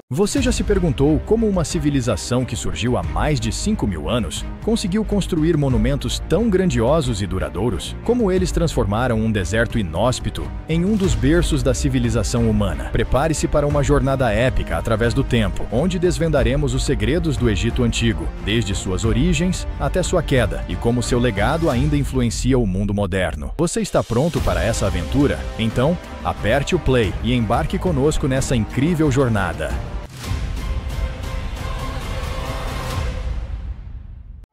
Você já se perguntou como uma civilização que surgiu há mais de 5.000 anos conseguiu construir monumentos tão grandiosos e duradouros? Como eles transformaram um deserto inóspito em um dos berços da civilização humana? Prepare-se para uma jornada épica através do tempo, onde desvendaremos os segredos do Egito Antigo, desde suas origens até sua queda, e como seu legado ainda influencia o mundo moderno. Você está pronto para essa aventura? Então, aperte o play e embarque conosco nessa incrível jornada.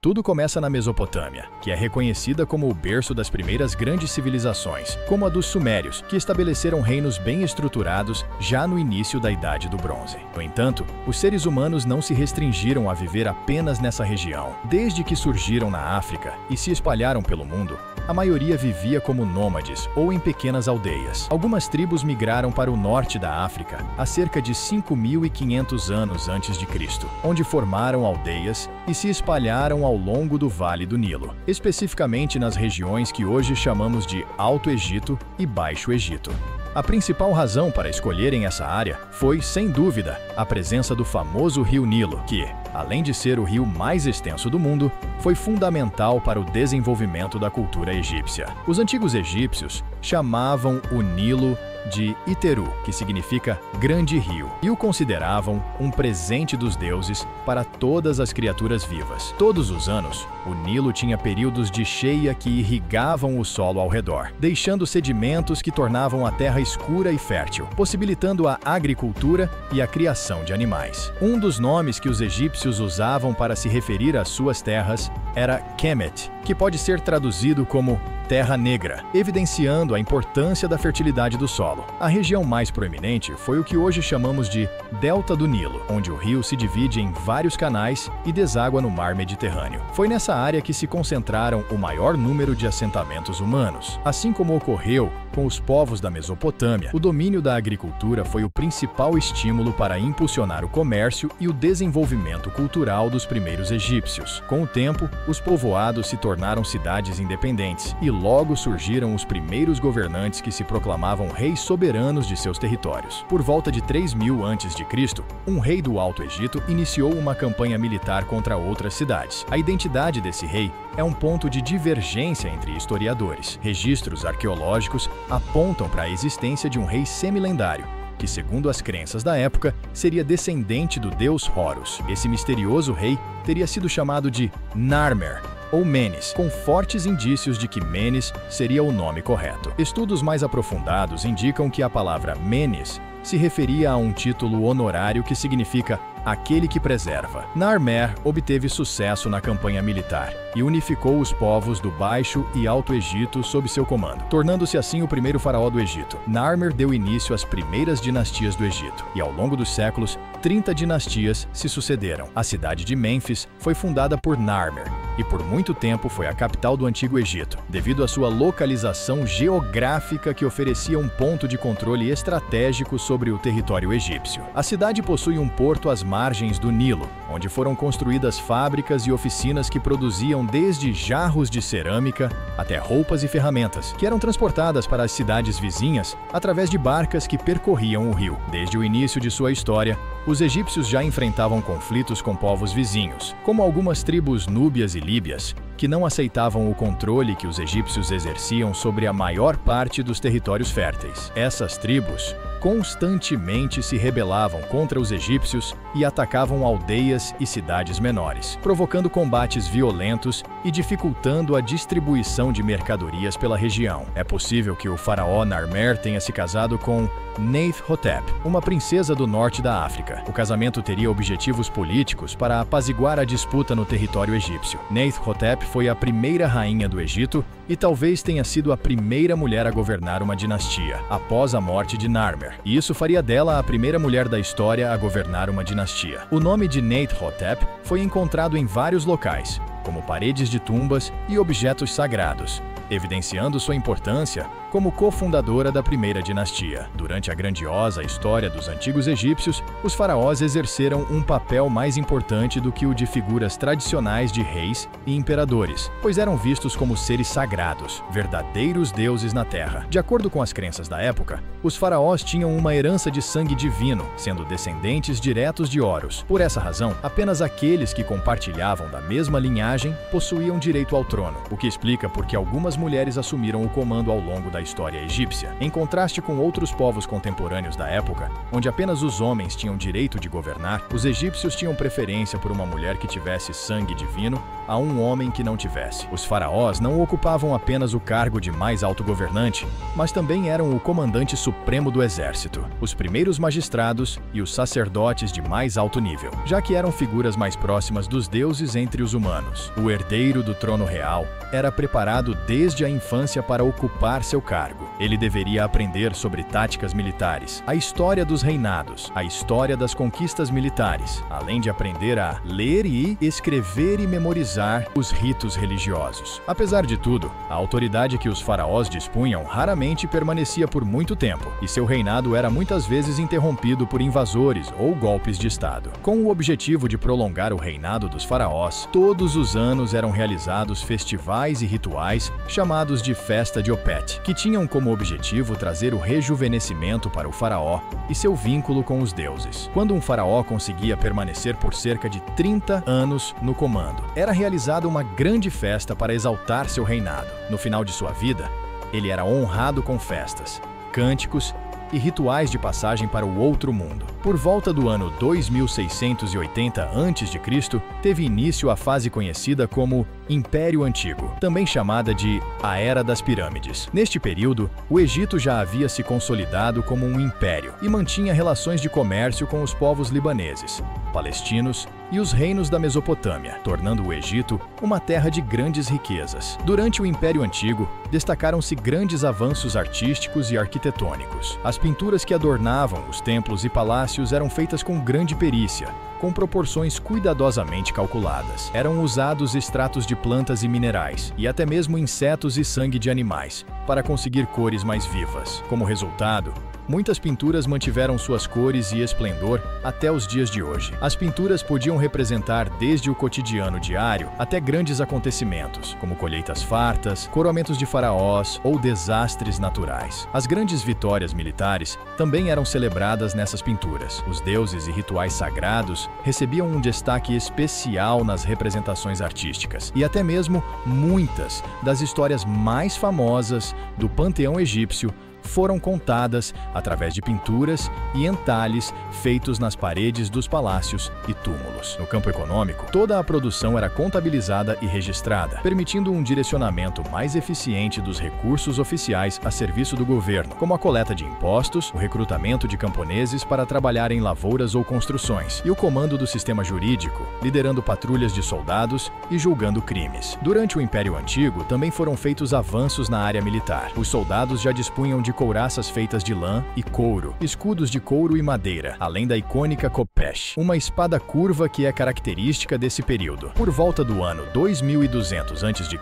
Tudo começa na Mesopotâmia, que é reconhecida como o berço das primeiras grandes civilizações, como a dos Sumérios, que estabeleceram reinos bem estruturados já no início da Idade do Bronze. No entanto, os seres humanos não se restringiram a viver apenas nessa região. Desde que surgiram na África e se espalharam pelo mundo, a maioria vivia como nômades ou em pequenas aldeias. Algumas tribos migraram para o norte da África há cerca de 5.500 anos antes de Cristo, onde formaram aldeias e se espalharam ao longo do Vale do Nilo, especificamente nas regiões que hoje chamamos de Alto Egito e Baixo Egito. A principal razão para escolherem essa área foi, sem dúvida, a presença do famoso Rio Nilo, que, além de ser o rio mais extenso do mundo, foi fundamental para o desenvolvimento da cultura egípcia. Os antigos egípcios chamavam o Nilo de Iteru, que significa Grande Rio, e o consideravam um presente dos deuses para todas as criaturas vivas. Todos os anos, o Nilo tinha períodos de cheia que irrigavam o solo ao redor, deixando sedimentos que tornavam a terra escura e fértil, possibilitando a agricultura e a criação de animais. Um dos nomes que os egípcios usavam para se referir às suas terras era Kemet, que pode ser traduzido como Terra Negra, evidenciando a importância da fertilidade do solo. A região mais proeminente foi o que hoje chamamos de Delta do Nilo, onde o rio se divide em vários canais e deságua no mar Mediterrâneo. Foi nessa área que se concentraram o maior número de assentamentos humanos. Assim como ocorreu com os povos da Mesopotâmia, o domínio da agricultura foi o principal estímulo para impulsionar o comércio e o desenvolvimento cultural dos primeiros egípcios. Com o tempo, os povoados se tornaram cidades independentes e logo surgiram os primeiros governantes que se proclamavam reis soberanos de seus territórios. Por volta de 3.000 a.C., um rei do Alto Egito iniciou uma campanha militar contra outras cidades. A identidade desse rei é um ponto de divergência entre historiadores. Registros arqueológicos apontam para a existência de um rei semilendário, que, segundo as crenças da época, seria descendente do deus Horus. Esse misterioso rei teria sido chamado de Narmer, ou Menes, com fortes indícios de que Menes seria o nome correto. Estudos mais aprofundados indicam que a palavra Menes se referia a um título honorário que significa aquele que preserva. Narmer obteve sucesso na campanha militar e unificou os povos do Baixo e Alto Egito sob seu comando, tornando-se assim o primeiro faraó do Egito. Narmer deu início às primeiras dinastias do Egito, e ao longo dos séculos, 30 dinastias se sucederam. A cidade de Mênfis foi fundada por Narmer e por muito tempo foi a capital do Antigo Egito, devido à sua localização geográfica que oferecia um ponto de controle estratégico sobre o território egípcio. A cidade possui um porto às margens do Nilo, onde foram construídas fábricas e oficinas que produziam desde jarros de cerâmica até roupas e ferramentas, que eram transportadas para as cidades vizinhas através de barcas que percorriam o rio. Desde o início de sua história, os egípcios já enfrentavam conflitos com povos vizinhos, como algumas tribos núbias e líbias, que não aceitavam o controle que os egípcios exerciam sobre a maior parte dos territórios férteis. Essas tribos constantemente se rebelavam contra os egípcios e atacavam aldeias e cidades menores, provocando combates violentos e dificultando a distribuição de mercadorias pela região. É possível que o faraó Narmer tenha se casado com Neith-Hotep, uma princesa do norte da África. O casamento teria objetivos políticos para apaziguar a disputa no território egípcio. Neith-Hotep foi a primeira rainha do Egito e talvez tenha sido a primeira mulher a governar uma dinastia, após a morte de Narmer. E isso faria dela a primeira mulher da história a governar uma dinastia. O nome de Neith-Hotep foi encontrado em vários locais, como paredes de tumbas e objetos sagrados, evidenciando sua importância como cofundadora da primeira dinastia. Durante a grandiosa história dos antigos egípcios, os faraós exerceram um papel mais importante do que o de figuras tradicionais de reis e imperadores, pois eram vistos como seres sagrados, verdadeiros deuses na terra. De acordo com as crenças da época, os faraós tinham uma herança de sangue divino, sendo descendentes diretos de Horus. Por essa razão, apenas aqueles que compartilhavam da mesma linhagem possuíam direito ao trono, o que explica por que algumas mulheres assumiram o comando ao longo da história egípcia. Em contraste com outros povos contemporâneos da época, onde apenas os homens tinham direito de governar, os egípcios tinham preferência por uma mulher que tivesse sangue divino a um homem que não tivesse. Os faraós não ocupavam apenas o cargo de mais alto governante, mas também eram o comandante supremo do exército, os primeiros magistrados e os sacerdotes de mais alto nível, já que eram figuras mais próximas dos deuses entre os humanos. O herdeiro do trono real era preparado desde a infância para ocupar seu cargo. Ele deveria aprender sobre táticas militares, a história dos reinados, a história das conquistas militares, além de aprender a ler e escrever e memorizar os ritos religiosos. Apesar de tudo, a autoridade que os faraós dispunham raramente permanecia por muito tempo, e seu reinado era muitas vezes interrompido por invasores ou golpes de estado. Com o objetivo de prolongar o reinado dos faraós, todos os anos eram realizados festivais e rituais chamados de Festa de Opet, que tinham como objetivo trazer o rejuvenescimento para o faraó e seu vínculo com os deuses. Quando um faraó conseguia permanecer por cerca de 30 anos no comando, era realizada uma grande festa para exaltar seu reinado. No final de sua vida, ele era honrado com festas, cânticos e rituais de passagem para o outro mundo. Por volta do ano 2680 a.C., teve início a fase conhecida como Império Antigo, também chamada de a Era das Pirâmides. Neste período, o Egito já havia se consolidado como um império e mantinha relações de comércio com os povos libaneses, palestinos e os reinos da Mesopotâmia, tornando o Egito uma terra de grandes riquezas. Durante o Império Antigo, destacaram-se grandes avanços artísticos e arquitetônicos. As pinturas que adornavam os templos e palácios eram feitas com grande perícia, com proporções cuidadosamente calculadas. Eram usados extratos de plantas e minerais, e até mesmo insetos e sangue de animais, para conseguir cores mais vivas. Como resultado, muitas pinturas mantiveram suas cores e esplendor até os dias de hoje. As pinturas podiam representar desde o cotidiano diário até grandes acontecimentos, como colheitas fartas, coroamentos de faraós ou desastres naturais. As grandes vitórias militares também eram celebradas nessas pinturas. Os deuses e rituais sagrados recebiam um destaque especial nas representações artísticas, e até mesmo muitas das histórias mais famosas do panteão egípcio foram contadas através de pinturas e entalhes feitos nas paredes dos palácios e túmulos. No campo econômico, toda a produção era contabilizada e registrada, permitindo um direcionamento mais eficiente dos recursos oficiais a serviço do governo, como a coleta de impostos, o recrutamento de camponeses para trabalhar em lavouras ou construções, e o comando do sistema jurídico, liderando patrulhas de soldados e julgando crimes. Durante o Império Antigo, também foram feitos avanços na área militar. Os soldados já dispunham de couraças feitas de lã e couro, escudos de couro e madeira, além da icônica khopesh, uma espada curva que é característica desse período. Por volta do ano 2200 a.C.,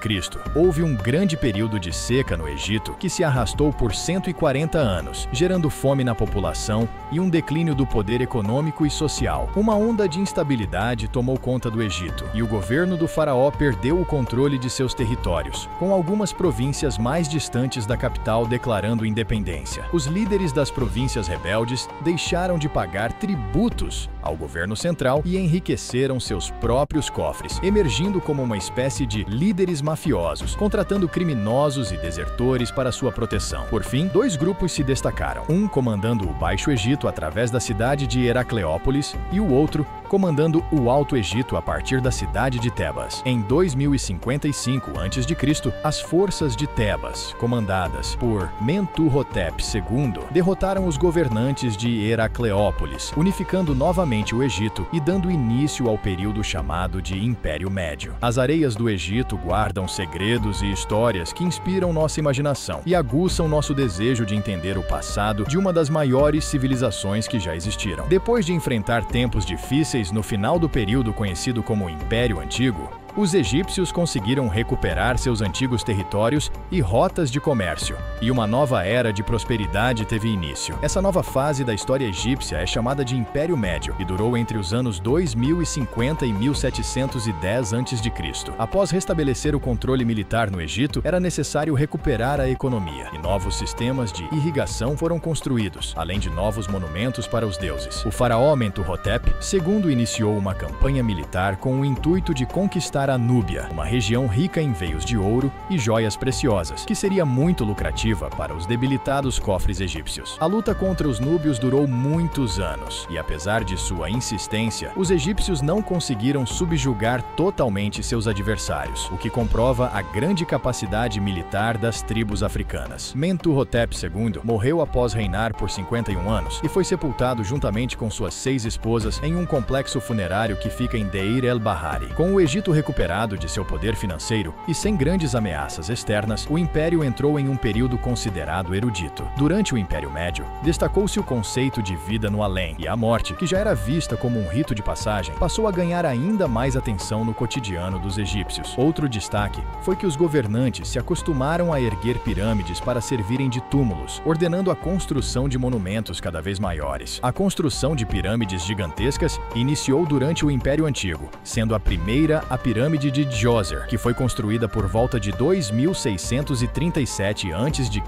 houve um grande período de seca no Egito que se arrastou por 140 anos, gerando fome na população e um declínio do poder econômico e social. Uma onda de instabilidade tomou conta do Egito, e o governo do faraó perdeu o controle de seus territórios, com algumas províncias mais distantes da capital declarando independência. Os líderes das províncias rebeldes deixaram de pagar tributos ao governo central e enriqueceram seus próprios cofres, emergindo como uma espécie de líderes mafiosos, contratando criminosos e desertores para sua proteção. Por fim, dois grupos se destacaram, um comandando o Baixo Egito através da cidade de Heracleópolis e o outro comandando o Alto Egito a partir da cidade de Tebas. Em 2055 a.C., as forças de Tebas, comandadas por Mentuhotep II, derrotaram os governantes de Heracleópolis, unificando novamente o Egito e dando início ao período chamado de Império Médio. As areias do Egito guardam segredos e histórias que inspiram nossa imaginação e aguçam nosso desejo de entender o passado de uma das maiores civilizações que já existiram. Depois de enfrentar tempos difíceis no final do período conhecido como Império Antigo, Os egípcios conseguiram recuperar seus antigos territórios e rotas de comércio, e uma nova era de prosperidade teve início. Essa nova fase da história egípcia é chamada de Império Médio e durou entre os anos 2050 e 1710 a.C. Após restabelecer o controle militar no Egito, era necessário recuperar a economia, e novos sistemas de irrigação foram construídos, além de novos monumentos para os deuses. O faraó Mentuhotep II iniciou uma campanha militar com o intuito de conquistar a Núbia, uma região rica em veios de ouro e joias preciosas, que seria muito lucrativa para os debilitados cofres egípcios. A luta contra os núbios durou muitos anos, e apesar de sua insistência, os egípcios não conseguiram subjugar totalmente seus adversários, o que comprova a grande capacidade militar das tribos africanas. Mentuhotep II morreu após reinar por 51 anos e foi sepultado juntamente com suas 6 esposas em um complexo funerário que fica em Deir el-Bahari. Com o Egito recuperado de seu poder financeiro e sem grandes ameaças externas, o Império entrou em um período considerado erudito. Durante o Império Médio, destacou-se o conceito de vida no além, e a morte, que já era vista como um rito de passagem, passou a ganhar ainda mais atenção no cotidiano dos egípcios. Outro destaque foi que os governantes se acostumaram a erguer pirâmides para servirem de túmulos, ordenando a construção de monumentos cada vez maiores. A construção de pirâmides gigantescas iniciou durante o Império Antigo, sendo a primeira a pirâmide de Djoser, que foi construída por volta de 2637 a.C.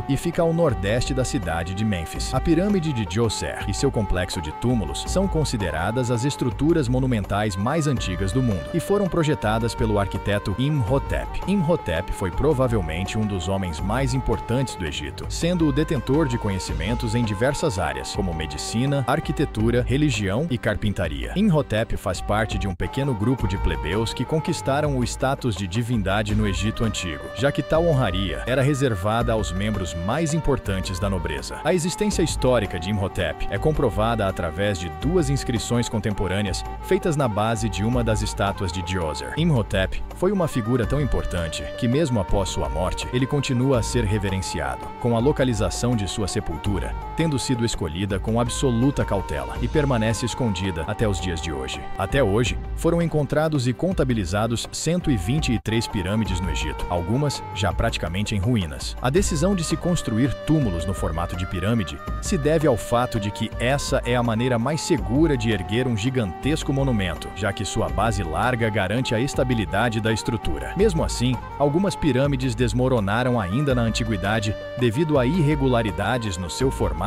e fica ao nordeste da cidade de Mênfis. A pirâmide de Djoser e seu complexo de túmulos são consideradas as estruturas monumentais mais antigas do mundo e foram projetadas pelo arquiteto Imhotep. Imhotep foi provavelmente um dos homens mais importantes do Egito, sendo o detentor de conhecimentos em diversas áreas, como medicina, arquitetura, religião e carpintaria. Imhotep faz parte de um pequeno grupo de plebeus que conquistaram o status de divindade no Egito Antigo, já que tal honraria era reservada aos membros mais importantes da nobreza. A existência histórica de Imhotep é comprovada através de 2 inscrições contemporâneas feitas na base de uma das estátuas de Djoser. Imhotep foi uma figura tão importante que, mesmo após sua morte, ele continua a ser reverenciado, com a localização de sua sepultura tendo sido escolhida com absoluta cautela e permanece escondida até os dias de hoje. Até hoje, foram encontrados e contabilizados 123 pirâmides no Egito, algumas já praticamente em ruínas. A decisão de se construir túmulos no formato de pirâmide se deve ao fato de que essa é a maneira mais segura de erguer um gigantesco monumento, já que sua base larga garante a estabilidade da estrutura. Mesmo assim, algumas pirâmides desmoronaram ainda na antiguidade devido a irregularidades no seu formato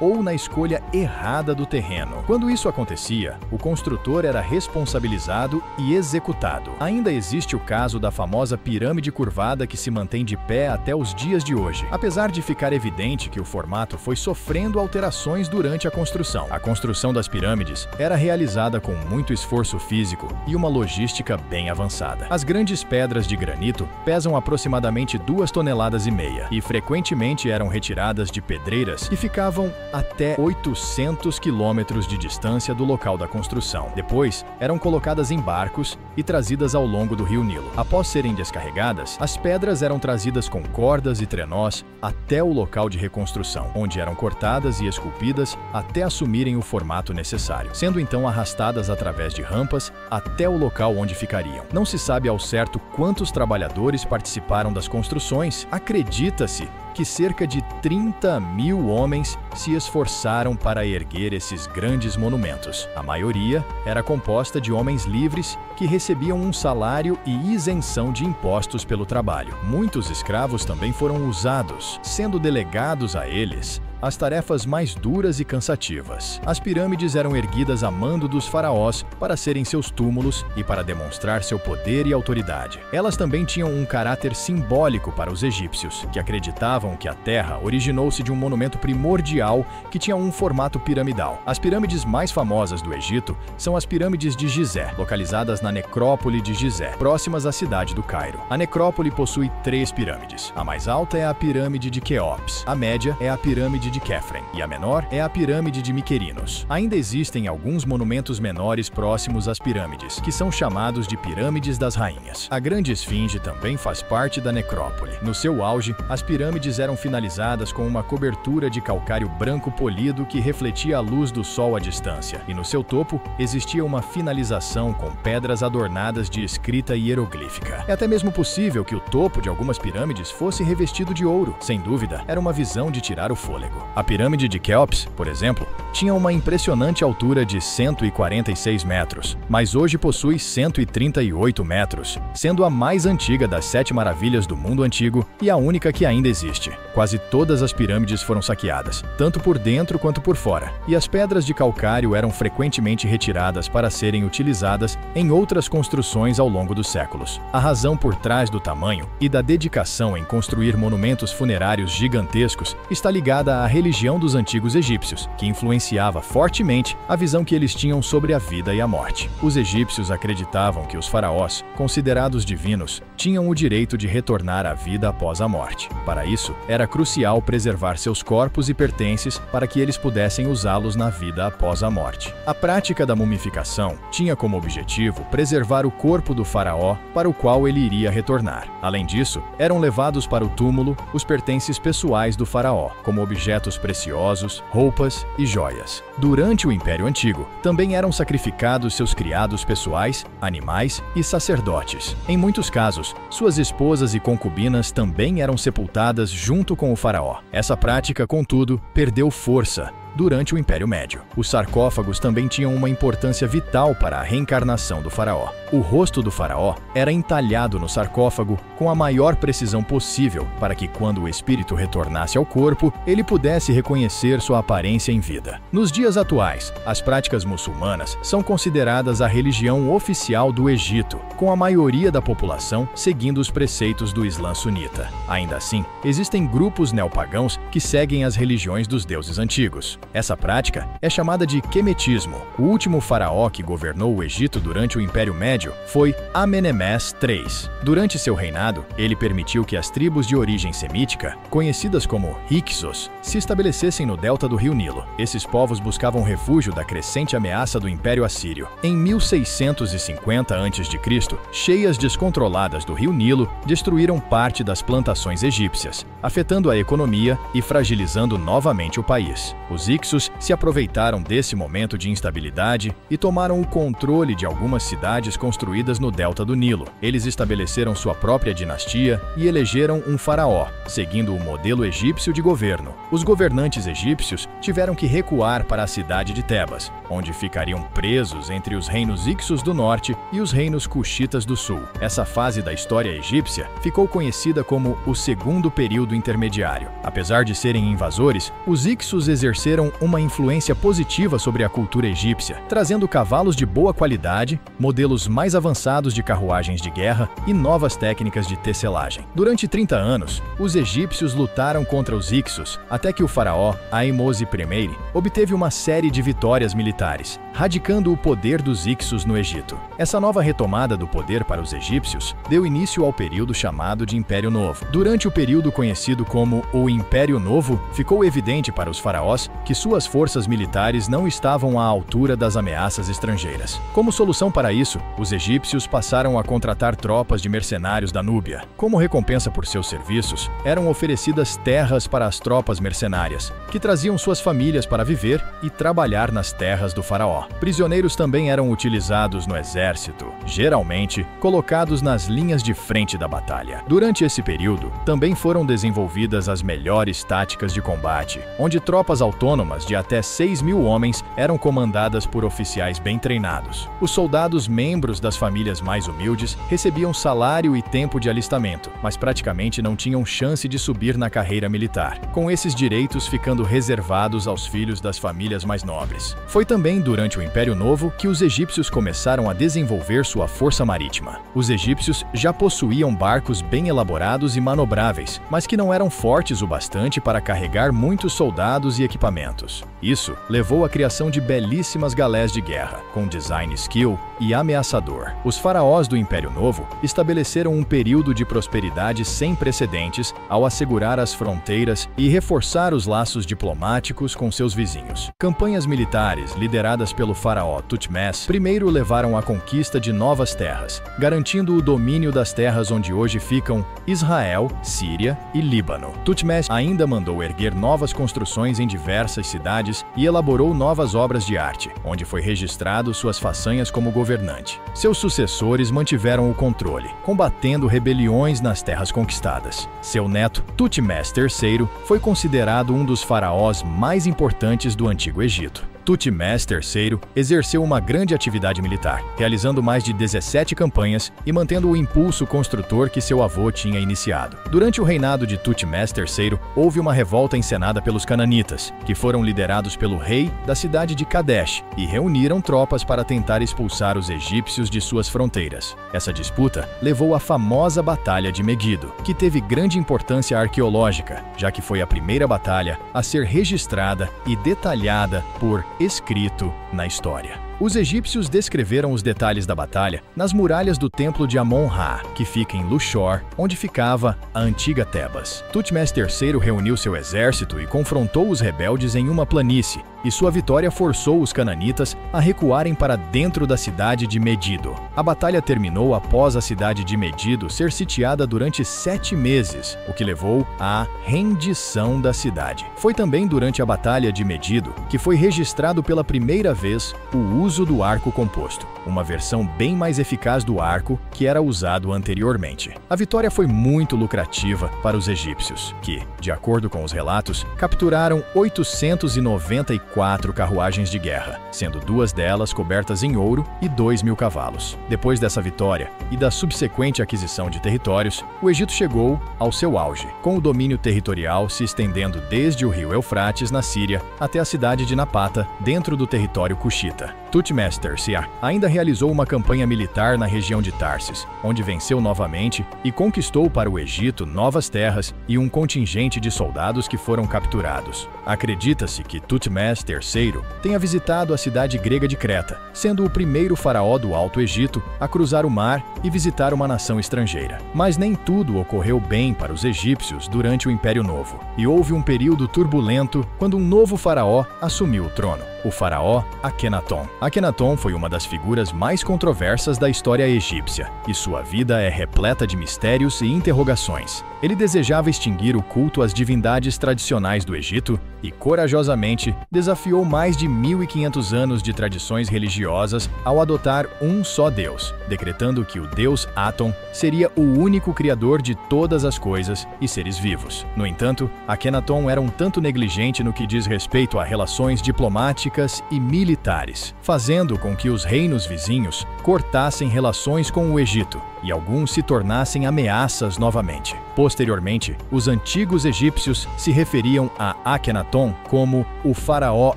ou na escolha errada do terreno. Quando isso acontecia, o construtor era responsabilizado e executado. Ainda existe o caso da famosa pirâmide curvada que se mantém de pé até os dias de hoje, apesar de ficar evidente que o formato foi sofrendo alterações durante a construção. A construção das pirâmides era realizada com muito esforço físico e uma logística bem avançada. As grandes pedras de granito pesam aproximadamente 2,5 toneladas e frequentemente eram retiradas de pedreiras e ficavam até 800 quilômetros de distância do local da construção. Depois, eram colocadas em barcos e trazidas ao longo do rio Nilo. Após serem descarregadas, as pedras eram trazidas com cordas e trenós até o local de reconstrução, onde eram cortadas e esculpidas até assumirem o formato necessário, sendo então arrastadas através de rampas até o local onde ficariam. Não se sabe ao certo quantos trabalhadores participaram das construções. Acredita-se que cerca de 30.000 homens se esforçaram para erguer esses grandes monumentos. A maioria era composta de homens livres que recebiam um salário e isenção de impostos pelo trabalho. Muitos escravos também foram usados, sendo delegados a eles as tarefas mais duras e cansativas. As pirâmides eram erguidas a mando dos faraós para serem seus túmulos e para demonstrar seu poder e autoridade. Elas também tinham um caráter simbólico para os egípcios, que acreditavam que a Terra originou-se de um monumento primordial que tinha um formato piramidal. As pirâmides mais famosas do Egito são as pirâmides de Gizé, localizadas na necrópole de Gizé, próximas à cidade do Cairo. A necrópole possui 3 pirâmides. A mais alta é a pirâmide de Quéops, a média é a pirâmide pirâmide de Khafre, e a menor é a pirâmide de Miquerinos. Ainda existem alguns monumentos menores próximos às pirâmides, que são chamados de pirâmides das rainhas. A Grande Esfinge também faz parte da necrópole. No seu auge, as pirâmides eram finalizadas com uma cobertura de calcário branco polido que refletia a luz do sol à distância, e no seu topo existia uma finalização com pedras adornadas de escrita hieroglífica. É até mesmo possível que o topo de algumas pirâmides fosse revestido de ouro. Sem dúvida, era uma visão de tirar o fôlego. A pirâmide de Quéops, por exemplo, tinha uma impressionante altura de 146 metros, mas hoje possui 138 metros, sendo a mais antiga das 7 maravilhas do mundo antigo e a única que ainda existe. Quase todas as pirâmides foram saqueadas, tanto por dentro quanto por fora, e as pedras de calcário eram frequentemente retiradas para serem utilizadas em outras construções ao longo dos séculos. A razão por trás do tamanho e da dedicação em construir monumentos funerários gigantescos está ligada à religião dos antigos egípcios, que influenciava fortemente a visão que eles tinham sobre a vida e a morte. Os egípcios acreditavam que os faraós, considerados divinos, tinham o direito de retornar à vida após a morte. Para isso, era crucial preservar seus corpos e pertences para que eles pudessem usá-los na vida após a morte. A prática da mumificação tinha como objetivo preservar o corpo do faraó para o qual ele iria retornar. Além disso, eram levados para o túmulo os pertences pessoais do faraó, como objetos preciosos, roupas e joias. Durante o Império Antigo, também eram sacrificados seus criados pessoais, animais e sacerdotes. Em muitos casos, suas esposas e concubinas também eram sepultadas junto com o faraó. Essa prática, contudo, perdeu força durante o Império Médio. Os sarcófagos também tinham uma importância vital para a reencarnação do faraó. O rosto do faraó era entalhado no sarcófago com a maior precisão possível para que, quando o espírito retornasse ao corpo, ele pudesse reconhecer sua aparência em vida. Nos dias atuais, as práticas muçulmanas são consideradas a religião oficial do Egito, com a maioria da população seguindo os preceitos do Islã sunita. Ainda assim, existem grupos neopagãos que seguem as religiões dos deuses antigos. Essa prática é chamada de quemetismo. O último faraó que governou o Egito durante o Império Médio foi Amenemés III. Durante seu reinado, ele permitiu que as tribos de origem semítica, conhecidas como Hyksos, se estabelecessem no delta do rio Nilo. Esses povos buscavam refúgio da crescente ameaça do Império Assírio. Em 1650 a.C., cheias descontroladas do rio Nilo destruíram parte das plantações egípcias, afetando a economia e fragilizando novamente o país. Os Hyksos se aproveitaram desse momento de instabilidade e tomaram o controle de algumas cidades construídas no delta do Nilo. Eles estabeleceram sua própria dinastia e elegeram um faraó, seguindo o modelo egípcio de governo. Os governantes egípcios tiveram que recuar para a cidade de Tebas, onde ficariam presos entre os reinos Hyksos do norte e os reinos Cuxitas do sul. Essa fase da história egípcia ficou conhecida como o Segundo Período Intermediário. Apesar de serem invasores, os Hyksos exerceram uma influência positiva sobre a cultura egípcia, trazendo cavalos de boa qualidade, modelos mais avançados de carruagens de guerra e novas técnicas de tecelagem. Durante 30 anos, os egípcios lutaram contra os Hyksos, até que o faraó Ahmose I obteve uma série de vitórias militares, radicando o poder dos Hyksos no Egito. Essa nova retomada do poder para os egípcios deu início ao período chamado de Império Novo. Durante o período conhecido como o Império Novo, ficou evidente para os faraós que suas forças militares não estavam à altura das ameaças estrangeiras. Como solução para isso, os egípcios passaram a contratar tropas de mercenários da Núbia. Como recompensa por seus serviços, eram oferecidas terras para as tropas mercenárias, que traziam suas famílias para viver e trabalhar nas terras do faraó. Prisioneiros também eram utilizados no exército, geralmente colocados nas linhas de frente da batalha. Durante esse período, também foram desenvolvidas as melhores táticas de combate, onde tropas autônomas de até 6.000 homens eram comandadas por oficiais bem treinados. Os soldados membros das famílias mais humildes recebiam salário e tempo de alistamento, mas praticamente não tinham chance de subir na carreira militar, com esses direitos ficando reservados aos filhos das famílias mais nobres. Foi também durante o Império Novo que os egípcios começaram a desenvolver sua força marítima. Os egípcios já possuíam barcos bem elaborados e manobráveis, mas que não eram fortes o bastante para carregar muitos soldados e equipamentos. equipamentos. Isso levou à criação de belíssimas galés de guerra, com design skill e ameaçador. Os faraós do Império Novo estabeleceram um período de prosperidade sem precedentes ao assegurar as fronteiras e reforçar os laços diplomáticos com seus vizinhos. Campanhas militares lideradas pelo faraó Thutmose primeiro levaram à conquista de novas terras, garantindo o domínio das terras onde hoje ficam Israel, Síria e Líbano. Thutmose ainda mandou erguer novas construções em diversas cidades e elaborou novas obras de arte, onde foi registrado suas façanhas como governante. Seus sucessores mantiveram o controle, combatendo rebeliões nas terras conquistadas. Seu neto, Thutmose III, foi considerado um dos faraós mais importantes do Antigo Egito. Thutmose III exerceu uma grande atividade militar, realizando mais de 17 campanhas e mantendo o impulso construtor que seu avô tinha iniciado. Durante o reinado de Thutmose III, houve uma revolta encenada pelos cananitas, que foram liderados pelo rei da cidade de Kadesh e reuniram tropas para tentar expulsar os egípcios de suas fronteiras. Essa disputa levou à famosa Batalha de Megido, que teve grande importância arqueológica, já que foi a primeira batalha a ser registrada e detalhada por escrito na história. Os egípcios descreveram os detalhes da batalha nas muralhas do templo de Amon-Ra, que fica em Luxor, onde ficava a antiga Tebas. Thutmose III reuniu seu exército e confrontou os rebeldes em uma planície, e sua vitória forçou os cananitas a recuarem para dentro da cidade de Megido. A batalha terminou após a cidade de Megido ser sitiada durante 7 meses, o que levou à rendição da cidade. Foi também durante a Batalha de Megido que foi registrado pela primeira vez o uso do arco composto, uma versão bem mais eficaz do arco que era usado anteriormente. A vitória foi muito lucrativa para os egípcios, que, de acordo com os relatos, capturaram 894 carruagens de guerra, sendo 2 delas cobertas em ouro e 2.000 cavalos. Depois dessa vitória e da subsequente aquisição de territórios, o Egito chegou ao seu auge, com o domínio territorial se estendendo desde o rio Eufrates, na Síria, até a cidade de Napata, dentro do território cuxita. Thutmose III ainda realizou uma campanha militar na região de Tarsis, onde venceu novamente e conquistou para o Egito novas terras e um contingente de soldados que foram capturados. Acredita-se que Thutmose III tenha visitado a cidade grega de Creta, sendo o primeiro faraó do Alto Egito a cruzar o mar e visitar uma nação estrangeira. Mas nem tudo ocorreu bem para os egípcios durante o Império Novo, e houve um período turbulento quando um novo faraó assumiu o trono, o faraó Akhenaton. Akhenaton foi uma das figuras mais controversas da história egípcia, e sua vida é repleta de mistérios e interrogações. Ele desejava extinguir o culto às divindades tradicionais do Egito e, corajosamente, desafiou mais de 1.500 anos de tradições religiosas ao adotar um só Deus, decretando que o deus Aton seria o único criador de todas as coisas e seres vivos. No entanto, Akhenaton era um tanto negligente no que diz respeito a relações diplomáticas e militares, fazendo com que os reinos vizinhos cortassem relações com o Egito e alguns se tornassem ameaças novamente. Posteriormente, os antigos egípcios se referiam a Akhenaton como o faraó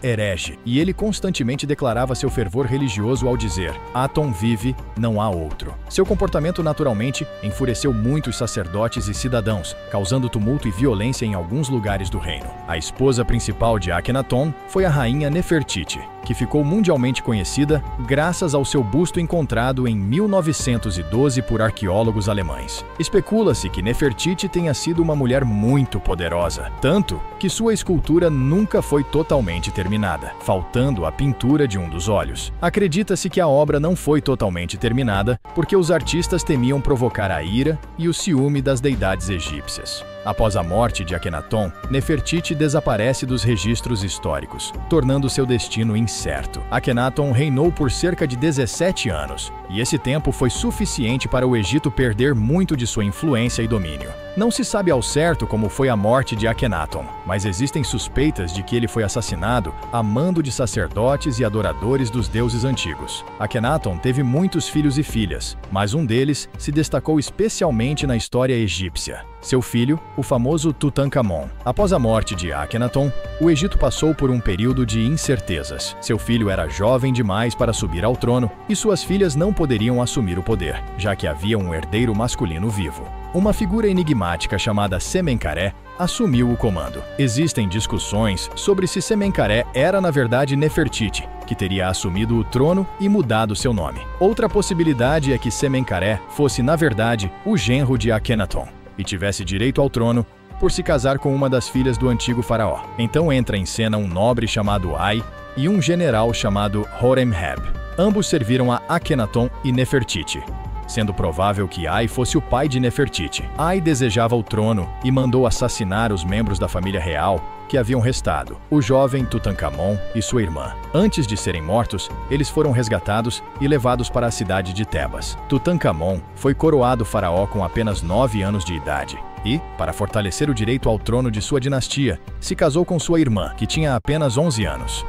herege, e ele constantemente declarava seu fervor religioso ao dizer: Aton vive, não há outro. Seu comportamento naturalmente enfureceu muitos sacerdotes e cidadãos, causando tumulto e violência em alguns lugares do reino. A esposa principal de Akhenaton foi a rainha Nefertiti, que ficou mundialmente conhecida graças ao seu busto encontrado em 1912 por arqueólogos alemães. Especula-se que Nefertiti tenha sido uma mulher muito poderosa, tanto que sua escultura nunca foi totalmente terminada, faltando a pintura de um dos olhos. Acredita-se que a obra não foi totalmente terminada porque os artistas temiam provocar a ira e o ciúme das deidades egípcias. Após a morte de Akhenaton, Nefertiti desaparece dos registros históricos, tornando seu destino incerto. Akhenaton reinou por cerca de 17 anos, e esse tempo foi suficiente para o Egito perder muito de sua influência e domínio. Não se sabe ao certo como foi a morte de Akhenaton, mas existem suspeitas de que ele foi assassinado a mando de sacerdotes e adoradores dos deuses antigos. Akhenaton teve muitos filhos e filhas, mas um deles se destacou especialmente na história egípcia: seu filho, o famoso Tutankhamon. Após a morte de Akhenaton, o Egito passou por um período de incertezas. Seu filho era jovem demais para subir ao trono e suas filhas não poderiam assumir o poder, já que havia um herdeiro masculino vivo. Uma figura enigmática chamada Semenkaré assumiu o comando. Existem discussões sobre se Semenkaré era na verdade Nefertiti, que teria assumido o trono e mudado seu nome. Outra possibilidade é que Semenkaré fosse na verdade o genro de Akhenaton e tivesse direito ao trono por se casar com uma das filhas do antigo faraó. Então entra em cena um nobre chamado Ai e um general chamado Horemheb. Ambos serviram a Akhenaton e Nefertiti, sendo provável que Ai fosse o pai de Nefertiti. Ai desejava o trono e mandou assassinar os membros da família real que haviam restado, o jovem Tutankhamon e sua irmã. Antes de serem mortos, eles foram resgatados e levados para a cidade de Tebas. Tutankhamon foi coroado faraó com apenas 9 anos de idade e, para fortalecer o direito ao trono de sua dinastia, se casou com sua irmã, que tinha apenas 11 anos.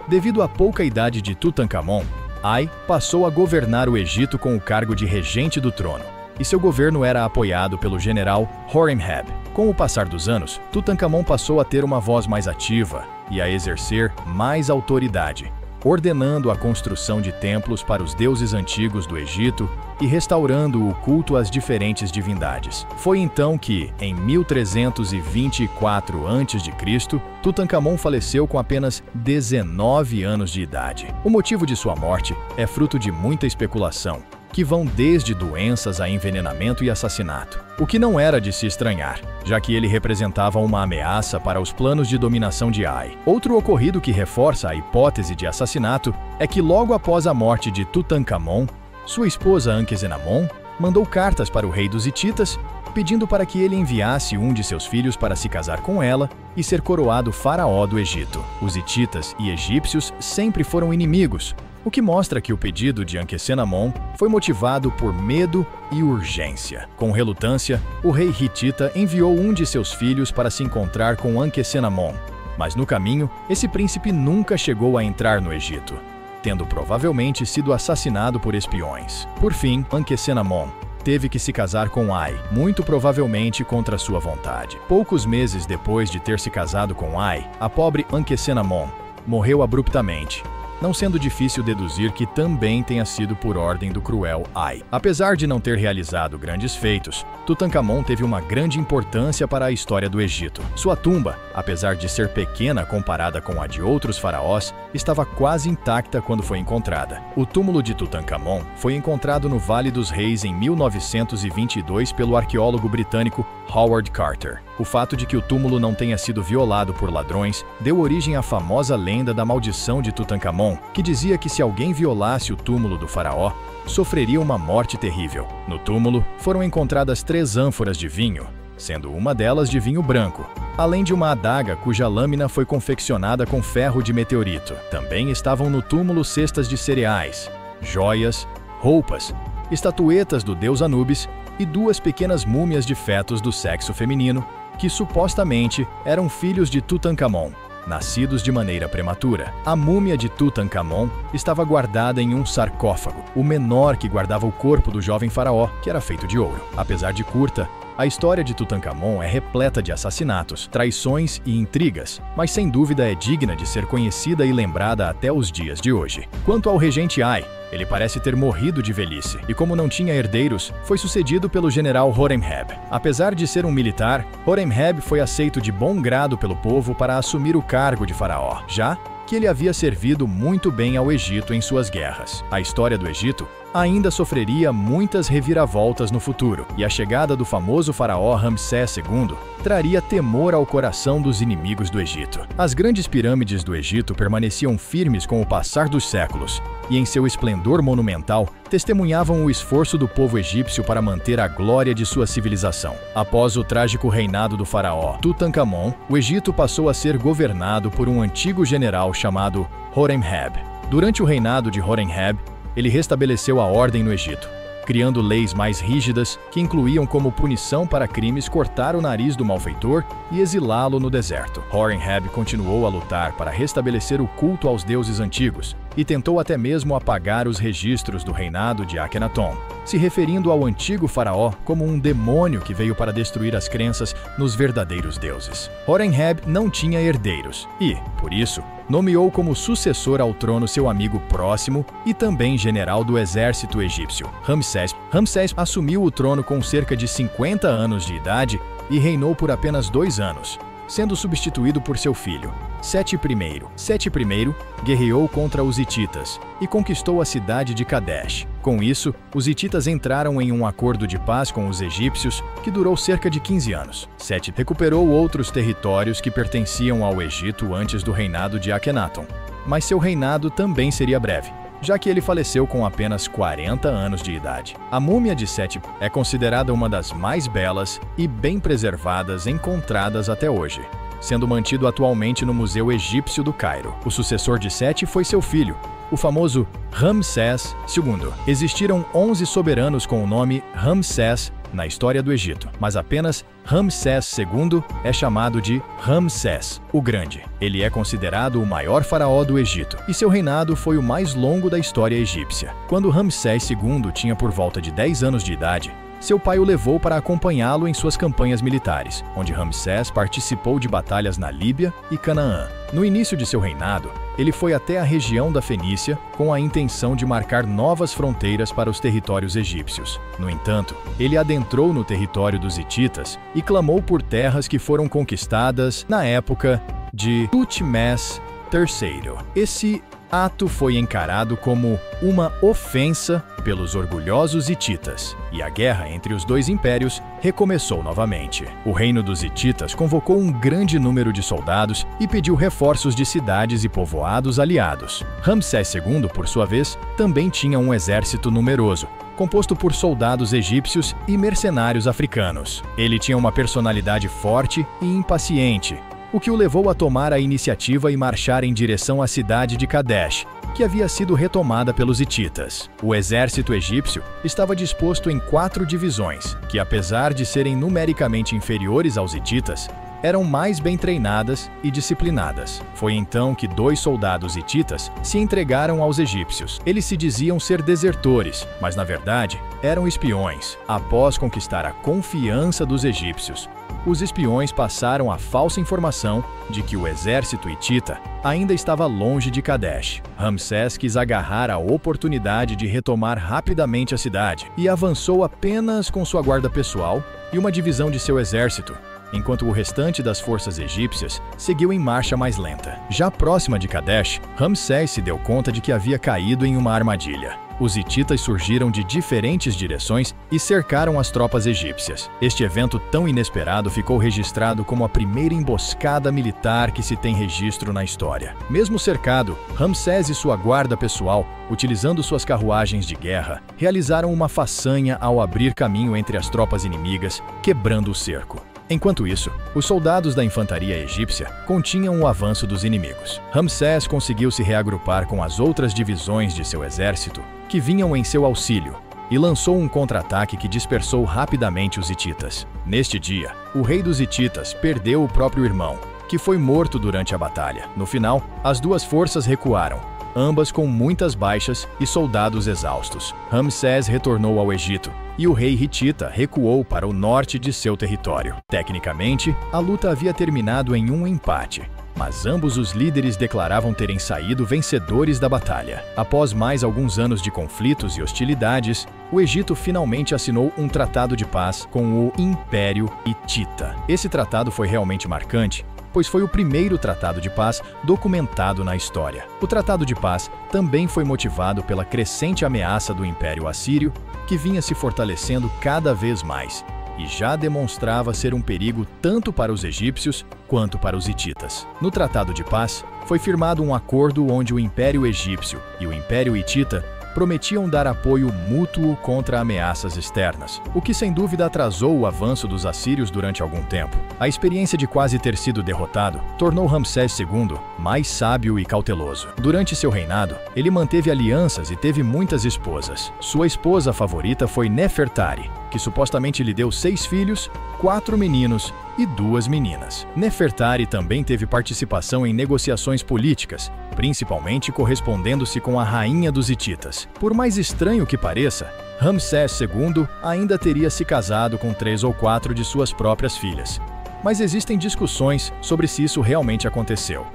Devido à pouca idade de Tutankhamon, Ai passou a governar o Egito com o cargo de regente do trono, e seu governo era apoiado pelo general Horemheb. Com o passar dos anos, Tutankhamon passou a ter uma voz mais ativa e a exercer mais autoridade, ordenando a construção de templos para os deuses antigos do Egito e restaurando o culto às diferentes divindades. Foi então que, em 1324 a.C., Tutankhamon faleceu com apenas 19 anos de idade. O motivo de sua morte é fruto de muita especulação, que vão desde doenças a envenenamento e assassinato, o que não era de se estranhar, já que ele representava uma ameaça para os planos de dominação de Ai. Outro ocorrido que reforça a hipótese de assassinato é que logo após a morte de Tutankhamon, sua esposa Ankhesenamon mandou cartas para o rei dos Hititas, pedindo para que ele enviasse um de seus filhos para se casar com ela e ser coroado faraó do Egito. Os hititas e egípcios sempre foram inimigos, o que mostra que o pedido de Ankhesenamon foi motivado por medo e urgência. Com relutância, o rei hitita enviou um de seus filhos para se encontrar com Ankhesenamon, mas no caminho, esse príncipe nunca chegou a entrar no Egito, tendo provavelmente sido assassinado por espiões. Por fim, Ankhesenamon teve que se casar com Ai, muito provavelmente contra sua vontade. Poucos meses depois de ter se casado com Ai, a pobre Ankhesenamon morreu abruptamente, não sendo difícil deduzir que também tenha sido por ordem do cruel Ai. Apesar de não ter realizado grandes feitos, Tutankhamon teve uma grande importância para a história do Egito. Sua tumba, apesar de ser pequena comparada com a de outros faraós, estava quase intacta quando foi encontrada. O túmulo de Tutankhamon foi encontrado no Vale dos Reis em 1922 pelo arqueólogo britânico Howard Carter. O fato de que o túmulo não tenha sido violado por ladrões deu origem à famosa lenda da maldição de Tutankhamon, que dizia que se alguém violasse o túmulo do faraó, sofreria uma morte terrível. No túmulo foram encontradas 3 ânforas de vinho, sendo uma delas de vinho branco, além de uma adaga cuja lâmina foi confeccionada com ferro de meteorito. Também estavam no túmulo cestas de cereais, joias, roupas, estatuetas do deus Anubis e 2 pequenas múmias de fetos do sexo feminino, que supostamente eram filhos de Tutankhamon, nascidos de maneira prematura. A múmia de Tutankhamon estava guardada em um sarcófago, o menor que guardava o corpo do jovem faraó, que era feito de ouro. Apesar de curta, a história de Tutankhamon é repleta de assassinatos, traições e intrigas, mas sem dúvida é digna de ser conhecida e lembrada até os dias de hoje. Quanto ao regente Ai, ele parece ter morrido de velhice, e como não tinha herdeiros, foi sucedido pelo general Horemheb. Apesar de ser um militar, Horemheb foi aceito de bom grado pelo povo para assumir o cargo de faraó, já que ele havia servido muito bem ao Egito em suas guerras. A história do Egito ainda sofreria muitas reviravoltas no futuro, e a chegada do famoso faraó Ramsés II traria temor ao coração dos inimigos do Egito. As grandes pirâmides do Egito permaneciam firmes com o passar dos séculos, e em seu esplendor monumental testemunhavam o esforço do povo egípcio para manter a glória de sua civilização. Após o trágico reinado do faraó Tutankhamon, o Egito passou a ser governado por um antigo general chamado Horemheb. Durante o reinado de Horemheb, ele restabeleceu a ordem no Egito, criando leis mais rígidas que incluíam como punição para crimes cortar o nariz do malfeitor e exilá-lo no deserto. Horemheb continuou a lutar para restabelecer o culto aos deuses antigos e tentou até mesmo apagar os registros do reinado de Akhenaton, se referindo ao antigo faraó como um demônio que veio para destruir as crenças nos verdadeiros deuses. Horemheb não tinha herdeiros e, por isso, nomeou como sucessor ao trono seu amigo próximo e também general do exército egípcio, Ramsés. Ramsés assumiu o trono com cerca de 50 anos de idade e reinou por apenas 2 anos, sendo substituído por seu filho, Sete I. Sete I guerreou contra os hititas e conquistou a cidade de Kadesh. Com isso, os hititas entraram em um acordo de paz com os egípcios que durou cerca de 15 anos. Sete recuperou outros territórios que pertenciam ao Egito antes do reinado de Akhenaton, mas seu reinado também seria breve, já que ele faleceu com apenas 40 anos de idade. A múmia de Sete é considerada uma das mais belas e bem preservadas encontradas até hoje, sendo mantido atualmente no Museu Egípcio do Cairo. O sucessor de Sete foi seu filho, o famoso Ramsés II. Existiram 11 soberanos com o nome Ramsés na história do Egito, mas apenas Ramsés II é chamado de Ramsés, o Grande. Ele é considerado o maior faraó do Egito, e seu reinado foi o mais longo da história egípcia. Quando Ramsés II tinha por volta de 10 anos de idade, seu pai o levou para acompanhá-lo em suas campanhas militares, onde Ramsés participou de batalhas na Líbia e Canaã. No início de seu reinado, ele foi até a região da Fenícia com a intenção de marcar novas fronteiras para os territórios egípcios. No entanto, ele adentrou no território dos hititas e clamou por terras que foram conquistadas na época de Tutmés III. Esse ato foi encarado como uma ofensa pelos orgulhosos hititas, e a guerra entre os dois impérios recomeçou novamente. O reino dos hititas convocou um grande número de soldados e pediu reforços de cidades e povoados aliados. Ramsés II, por sua vez, também tinha um exército numeroso, composto por soldados egípcios e mercenários africanos. Ele tinha uma personalidade forte e impaciente, o que o levou a tomar a iniciativa e marchar em direção à cidade de Kadesh, que havia sido retomada pelos hititas. O exército egípcio estava disposto em 4 divisões, que apesar de serem numericamente inferiores aos hititas, eram mais bem treinadas e disciplinadas. Foi então que 2 soldados hititas se entregaram aos egípcios. Eles se diziam ser desertores, mas na verdade eram espiões. Após conquistar a confiança dos egípcios, os espiões passaram a falsa informação de que o exército hitita ainda estava longe de Kadesh. Ramsés quis agarrar a oportunidade de retomar rapidamente a cidade e avançou apenas com sua guarda pessoal e uma divisão de seu exército, enquanto o restante das forças egípcias seguiu em marcha mais lenta. Já próxima de Kadesh, Ramsés se deu conta de que havia caído em uma armadilha. Os hititas surgiram de diferentes direções e cercaram as tropas egípcias. Este evento tão inesperado ficou registrado como a primeira emboscada militar que se tem registro na história. Mesmo cercado, Ramsés e sua guarda pessoal, utilizando suas carruagens de guerra, realizaram uma façanha ao abrir caminho entre as tropas inimigas, quebrando o cerco. Enquanto isso, os soldados da infantaria egípcia continham o avanço dos inimigos. Ramsés conseguiu se reagrupar com as outras divisões de seu exército que vinham em seu auxílio e lançou um contra-ataque que dispersou rapidamente os hititas. Neste dia, o rei dos hititas perdeu o próprio irmão, que foi morto durante a batalha. No final, as 2 forças recuaram, ambas com muitas baixas e soldados exaustos. Ramsés retornou ao Egito e o rei hitita recuou para o norte de seu território. Tecnicamente, a luta havia terminado em um empate, mas ambos os líderes declaravam terem saído vencedores da batalha. Após mais alguns anos de conflitos e hostilidades, o Egito finalmente assinou um tratado de paz com o Império Hitita. Esse tratado foi realmente marcante, pois foi o primeiro tratado de paz documentado na história. O tratado de paz também foi motivado pela crescente ameaça do Império Assírio, que vinha se fortalecendo cada vez mais e já demonstrava ser um perigo tanto para os egípcios quanto para os hititas. No Tratado de Paz, foi firmado um acordo onde o Império Egípcio e o Império Hitita prometiam dar apoio mútuo contra ameaças externas, o que sem dúvida atrasou o avanço dos assírios durante algum tempo. A experiência de quase ter sido derrotado tornou Ramsés II mais sábio e cauteloso. Durante seu reinado, ele manteve alianças e teve muitas esposas. Sua esposa favorita foi Nefertari, que supostamente lhe deu 6 filhos, 4 meninos e 2 meninas. Nefertari também teve participação em negociações políticas, principalmente correspondendo-se com a rainha dos hititas. Por mais estranho que pareça, Ramsés II ainda teria se casado com 3 ou 4 de suas próprias filhas, mas existem discussões sobre se isso realmente aconteceu.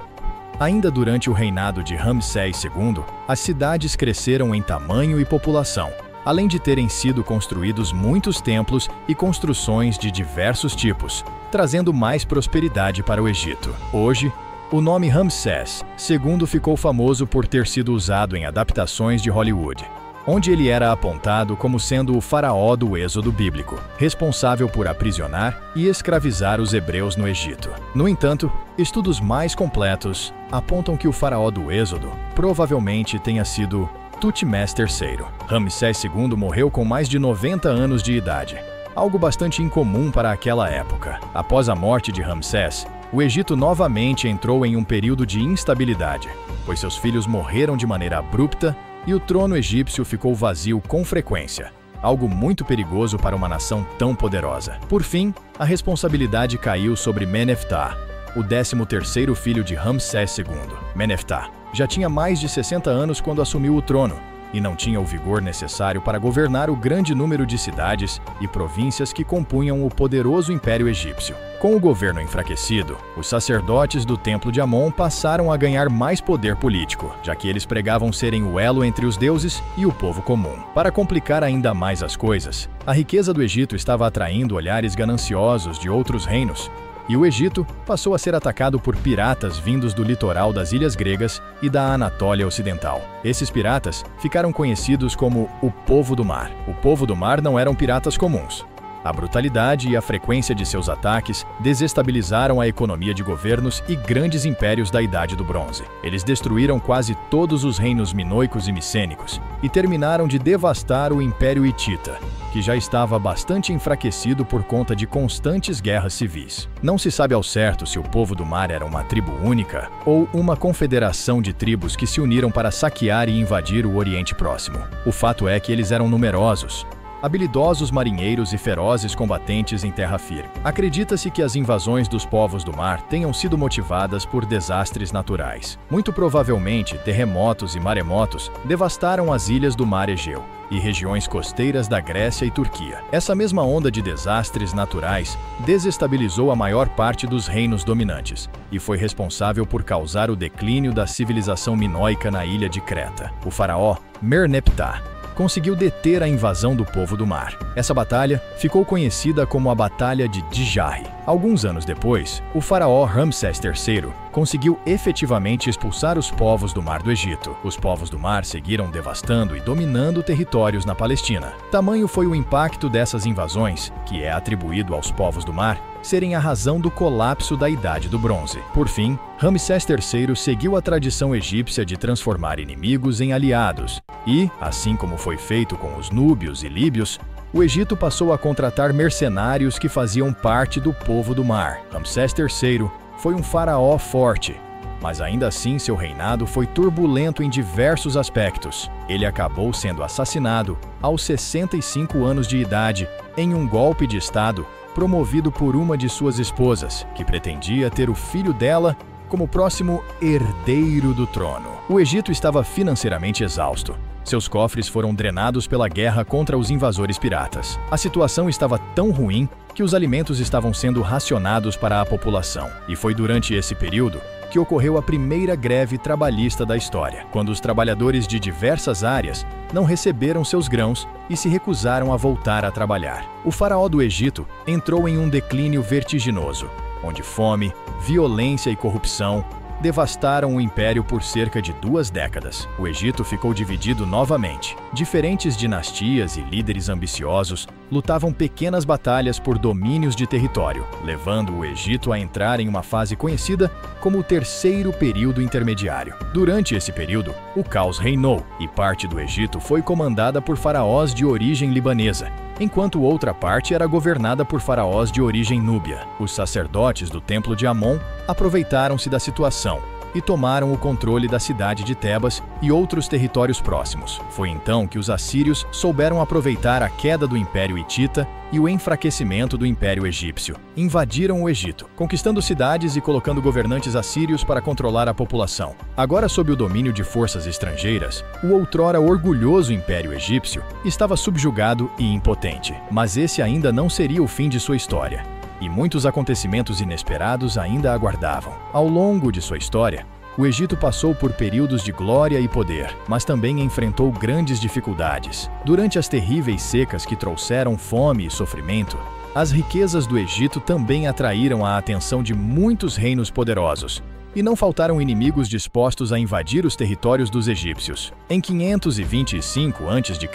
Ainda durante o reinado de Ramsés II, as cidades cresceram em tamanho e população, além de terem sido construídos muitos templos e construções de diversos tipos, trazendo mais prosperidade para o Egito. Hoje, o nome Ramsés II ficou famoso por ter sido usado em adaptações de Hollywood, onde ele era apontado como sendo o faraó do Êxodo bíblico, responsável por aprisionar e escravizar os hebreus no Egito. No entanto, estudos mais completos apontam que o faraó do Êxodo provavelmente tenha sido Tutmés III. Ramsés II morreu com mais de 90 anos de idade, algo bastante incomum para aquela época. Após a morte de Ramsés, o Egito novamente entrou em um período de instabilidade, pois seus filhos morreram de maneira abrupta e o trono egípcio ficou vazio com frequência, algo muito perigoso para uma nação tão poderosa. Por fim, a responsabilidade caiu sobre Meneptah, o 13º filho de Ramsés II. Meneptah já tinha mais de 60 anos quando assumiu o trono e não tinha o vigor necessário para governar o grande número de cidades e províncias que compunham o poderoso Império Egípcio. Com o governo enfraquecido, os sacerdotes do Templo de Amon passaram a ganhar mais poder político, já que eles pregavam serem o elo entre os deuses e o povo comum. Para complicar ainda mais as coisas, a riqueza do Egito estava atraindo olhares gananciosos de outros reinos, e o Egito passou a ser atacado por piratas vindos do litoral das ilhas gregas e da Anatólia Ocidental. Esses piratas ficaram conhecidos como o Povo do Mar. O Povo do Mar não eram piratas comuns. A brutalidade e a frequência de seus ataques desestabilizaram a economia de governos e grandes impérios da Idade do Bronze. Eles destruíram quase todos os reinos minoicos e micênicos e terminaram de devastar o Império Hitita, que já estava bastante enfraquecido por conta de constantes guerras civis. Não se sabe ao certo se o Povo do Mar era uma tribo única ou uma confederação de tribos que se uniram para saquear e invadir o Oriente Próximo. O fato é que eles eram numerosos, habilidosos marinheiros e ferozes combatentes em terra firme. Acredita-se que as invasões dos povos do mar tenham sido motivadas por desastres naturais. Muito provavelmente, terremotos e maremotos devastaram as ilhas do Mar Egeu e regiões costeiras da Grécia e Turquia. Essa mesma onda de desastres naturais desestabilizou a maior parte dos reinos dominantes e foi responsável por causar o declínio da civilização minoica na ilha de Creta. O faraó Merneptah conseguiu deter a invasão do Povo do Mar. Essa batalha ficou conhecida como a Batalha de Djarri. Alguns anos depois, o faraó Ramsés III conseguiu efetivamente expulsar os povos do Mar do Egito. Os povos do mar seguiram devastando e dominando territórios na Palestina. Tamanho foi o impacto dessas invasões, que é atribuído aos povos do mar serem a razão do colapso da Idade do Bronze. Por fim, Ramsés III seguiu a tradição egípcia de transformar inimigos em aliados e, assim como foi feito com os núbios e líbios, o Egito passou a contratar mercenários que faziam parte do Povo do Mar. Ramsés III foi um faraó forte, mas ainda assim seu reinado foi turbulento em diversos aspectos. Ele acabou sendo assassinado aos 65 anos de idade em um golpe de Estado promovido por uma de suas esposas, que pretendia ter o filho dela como próximo herdeiro do trono. O Egito estava financeiramente exausto. Seus cofres foram drenados pela guerra contra os invasores piratas. A situação estava tão ruim que os alimentos estavam sendo racionados para a população. E foi durante esse período que ocorreu a primeira greve trabalhista da história, quando os trabalhadores de diversas áreas não receberam seus grãos e se recusaram a voltar a trabalhar. O faraó do Egito entrou em um declínio vertiginoso, onde fome, violência e corrupção devastaram o império por cerca de 2 décadas. O Egito ficou dividido novamente. Diferentes dinastias e líderes ambiciosos lutavam pequenas batalhas por domínios de território, levando o Egito a entrar em uma fase conhecida como o Terceiro Período Intermediário. Durante esse período, o caos reinou e parte do Egito foi comandada por faraós de origem libanesa, enquanto outra parte era governada por faraós de origem núbia. Os sacerdotes do Templo de Amon aproveitaram-se da situação e tomaram o controle da cidade de Tebas e outros territórios próximos. Foi então que os assírios souberam aproveitar a queda do Império Hitita e o enfraquecimento do Império Egípcio. Invadiram o Egito, conquistando cidades e colocando governantes assírios para controlar a população. Agora sob o domínio de forças estrangeiras, o outrora orgulhoso Império Egípcio estava subjugado e impotente. Mas esse ainda não seria o fim de sua história, e muitos acontecimentos inesperados ainda aguardavam. Ao longo de sua história, O Egito passou por períodos de glória e poder, mas também enfrentou grandes dificuldades. Durante as terríveis secas que trouxeram fome e sofrimento, as riquezas do Egito também atraíram a atenção de muitos reinos poderosos. E não faltaram inimigos dispostos a invadir os territórios dos egípcios. Em 525 a.C.,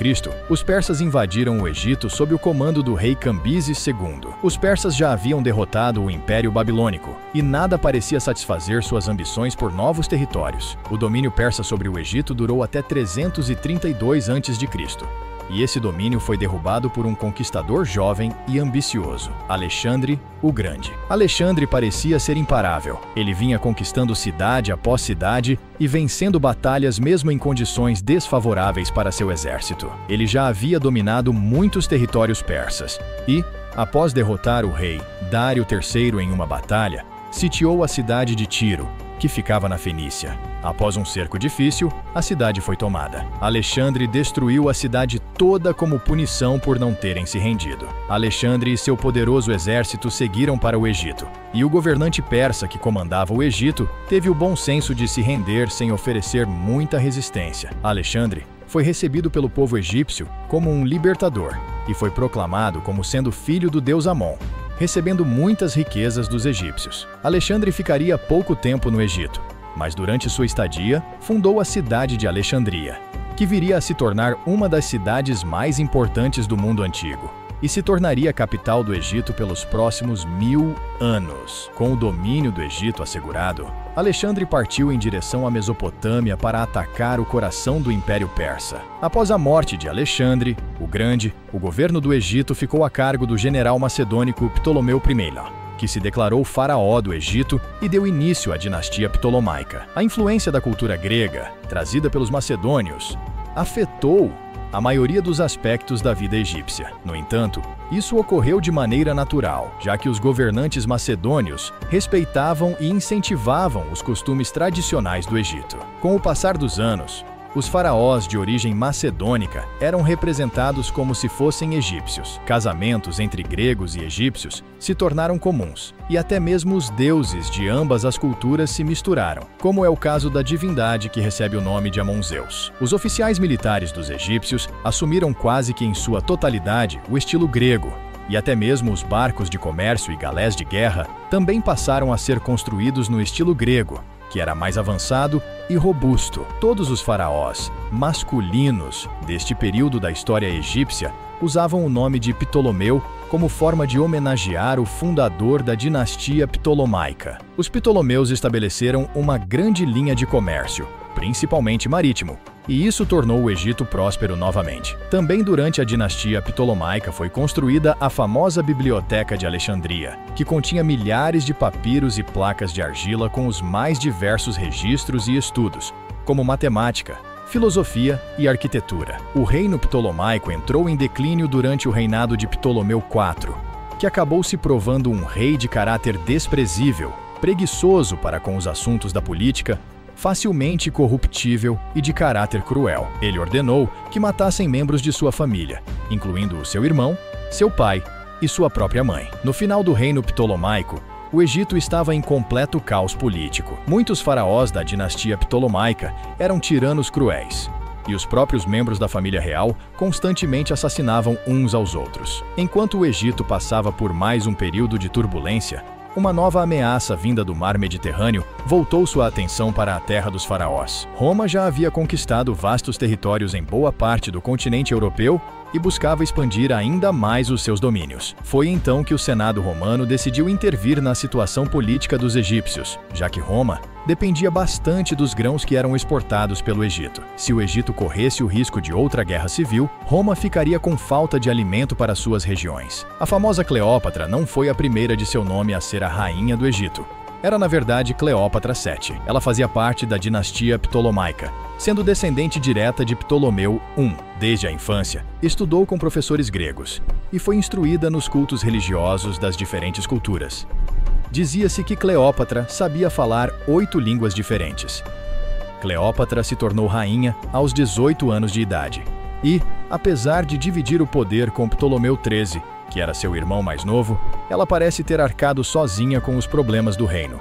os persas invadiram o Egito sob o comando do rei Cambises II. Os persas já haviam derrotado o Império Babilônico, e nada parecia satisfazer suas ambições por novos territórios. O domínio persa sobre o Egito durou até 332 a.C., e esse domínio foi derrubado por um conquistador jovem e ambicioso, Alexandre o Grande. Alexandre parecia ser imparável. Ele vinha conquistando cidade após cidade e vencendo batalhas mesmo em condições desfavoráveis para seu exército. Ele já havia dominado muitos territórios persas e, após derrotar o rei Dário III em uma batalha, sitiou a cidade de Tiro, que ficava na Fenícia. Após um cerco difícil, a cidade foi tomada. Alexandre destruiu a cidade toda como punição por não terem se rendido. Alexandre e seu poderoso exército seguiram para o Egito, e o governante persa que comandava o Egito teve o bom senso de se render sem oferecer muita resistência. Alexandre foi recebido pelo povo egípcio como um libertador e foi proclamado como sendo filho do deus Amon, recebendo muitas riquezas dos egípcios. Alexandre ficaria pouco tempo no Egito, mas durante sua estadia, fundou a cidade de Alexandria, que viria a se tornar uma das cidades mais importantes do mundo antigo, e se tornaria a capital do Egito pelos próximos 1000 anos. Com o domínio do Egito assegurado, Alexandre partiu em direção à Mesopotâmia para atacar o coração do Império Persa. Após a morte de Alexandre o Grande, o governo do Egito ficou a cargo do general macedônico Ptolomeu I, que se declarou faraó do Egito e deu início à dinastia ptolomaica. A influência da cultura grega, trazida pelos macedônios, afetou a maioria dos aspectos da vida egípcia. No entanto, isso ocorreu de maneira natural, já que os governantes macedônios respeitavam e incentivavam os costumes tradicionais do Egito. Com o passar dos anos, os faraós de origem macedônica eram representados como se fossem egípcios. Casamentos entre gregos e egípcios se tornaram comuns, e até mesmo os deuses de ambas as culturas se misturaram, como é o caso da divindade que recebe o nome de Amon-Zeus. Os oficiais militares dos egípcios assumiram quase que em sua totalidade o estilo grego, e até mesmo os barcos de comércio e galés de guerra também passaram a ser construídos no estilo grego, que era mais avançado e robusto. Todos os faraós masculinos deste período da história egípcia usavam o nome de Ptolomeu como forma de homenagear o fundador da dinastia ptolomaica. Os Ptolomeus estabeleceram uma grande linha de comércio, principalmente marítimo, e isso tornou o Egito próspero novamente. Também durante a dinastia ptolomaica foi construída a famosa Biblioteca de Alexandria, que continha milhares de papiros e placas de argila com os mais diversos registros e estudos, como matemática, filosofia e arquitetura. O reino ptolomaico entrou em declínio durante o reinado de Ptolomeu IV, que acabou se provando um rei de caráter desprezível, preguiçoso para com os assuntos da política, facilmente corruptível e de caráter cruel. Ele ordenou que matassem membros de sua família, incluindo o seu irmão, seu pai e sua própria mãe. No final do reino ptolomaico, o Egito estava em completo caos político. Muitos faraós da dinastia ptolomaica eram tiranos cruéis, e os próprios membros da família real constantemente assassinavam uns aos outros. Enquanto o Egito passava por mais um período de turbulência, uma nova ameaça vinda do mar Mediterrâneo voltou sua atenção para a terra dos faraós. Roma já havia conquistado vastos territórios em boa parte do continente europeu e buscava expandir ainda mais os seus domínios. Foi então que o Senado romano decidiu intervir na situação política dos egípcios, já que Roma dependia bastante dos grãos que eram exportados pelo Egito. Se o Egito corresse o risco de outra guerra civil, Roma ficaria com falta de alimento para suas regiões. A famosa Cleópatra não foi a primeira de seu nome a ser a rainha do Egito. Era, na verdade, Cleópatra VII. Ela fazia parte da dinastia ptolomaica, sendo descendente direta de Ptolomeu I. Desde a infância, estudou com professores gregos e foi instruída nos cultos religiosos das diferentes culturas. Dizia-se que Cleópatra sabia falar 8 línguas diferentes. Cleópatra se tornou rainha aos 18 anos de idade e, apesar de dividir o poder com Ptolomeu XIII, que era seu irmão mais novo, ela parece ter arcado sozinha com os problemas do reino.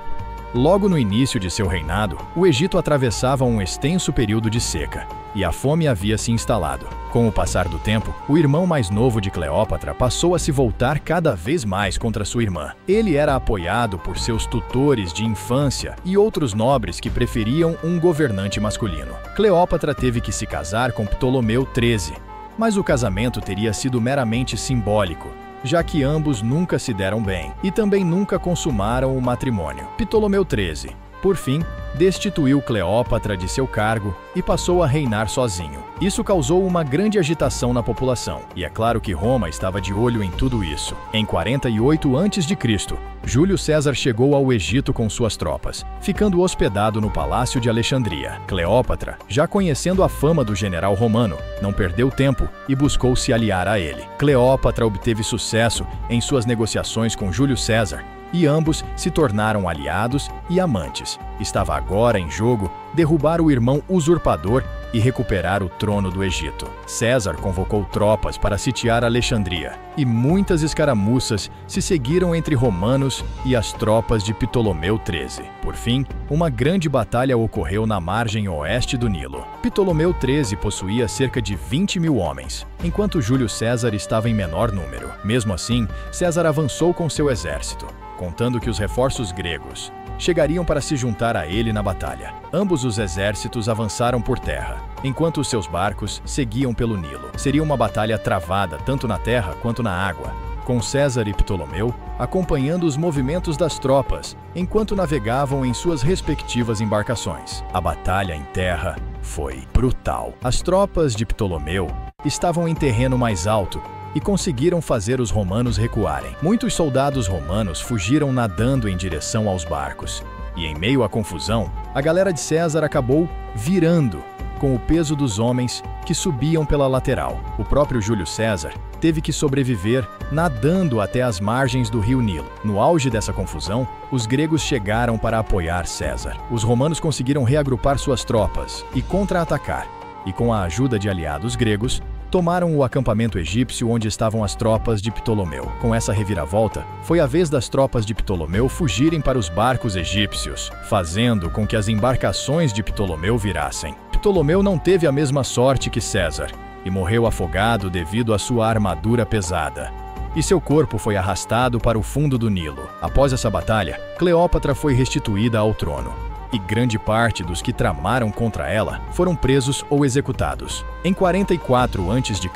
Logo no início de seu reinado, o Egito atravessava um extenso período de seca, e a fome havia se instalado. Com o passar do tempo, o irmão mais novo de Cleópatra passou a se voltar cada vez mais contra sua irmã. Ele era apoiado por seus tutores de infância e outros nobres que preferiam um governante masculino. Cleópatra teve que se casar com Ptolomeu XIII, mas o casamento teria sido meramente simbólico, já que ambos nunca se deram bem e também nunca consumaram o matrimônio. Ptolomeu XIII, por fim, destituiu Cleópatra de seu cargo e passou a reinar sozinho. Isso causou uma grande agitação na população, e é claro que Roma estava de olho em tudo isso. Em 48 a.C., Júlio César chegou ao Egito com suas tropas, ficando hospedado no Palácio de Alexandria. Cleópatra, já conhecendo a fama do general romano, não perdeu tempo e buscou se aliar a ele. Cleópatra obteve sucesso em suas negociações com Júlio César, e ambos se tornaram aliados e amantes. Estava agora em jogo derrubar o irmão usurpador e recuperar o trono do Egito. César convocou tropas para sitiar Alexandria, e muitas escaramuças se seguiram entre romanos e as tropas de Ptolomeu XIII. Por fim, uma grande batalha ocorreu na margem oeste do Nilo. Ptolomeu XIII possuía cerca de 20.000 homens, enquanto Júlio César estava em menor número. Mesmo assim, César avançou com seu exército, contando que os reforços gregos chegariam para se juntar a ele na batalha. Ambos os exércitos avançaram por terra, enquanto os seus barcos seguiam pelo Nilo. Seria uma batalha travada tanto na terra quanto na água, com César e Ptolomeu acompanhando os movimentos das tropas enquanto navegavam em suas respectivas embarcações. A batalha em terra foi brutal. As tropas de Ptolomeu estavam em terreno mais alto e conseguiram fazer os romanos recuarem. Muitos soldados romanos fugiram nadando em direção aos barcos. E em meio à confusão, a galera de César acabou virando com o peso dos homens que subiam pela lateral. O próprio Júlio César teve que sobreviver nadando até as margens do rio Nilo. No auge dessa confusão, os gregos chegaram para apoiar César. Os romanos conseguiram reagrupar suas tropas e contra-atacar, e com a ajuda de aliados gregos, tomaram o acampamento egípcio onde estavam as tropas de Ptolomeu. Com essa reviravolta, foi a vez das tropas de Ptolomeu fugirem para os barcos egípcios, fazendo com que as embarcações de Ptolomeu virassem. Ptolomeu não teve a mesma sorte que César e morreu afogado devido à sua armadura pesada, e seu corpo foi arrastado para o fundo do Nilo. Após essa batalha, Cleópatra foi restituída ao trono, e grande parte dos que tramaram contra ela foram presos ou executados. Em 44 a.C.,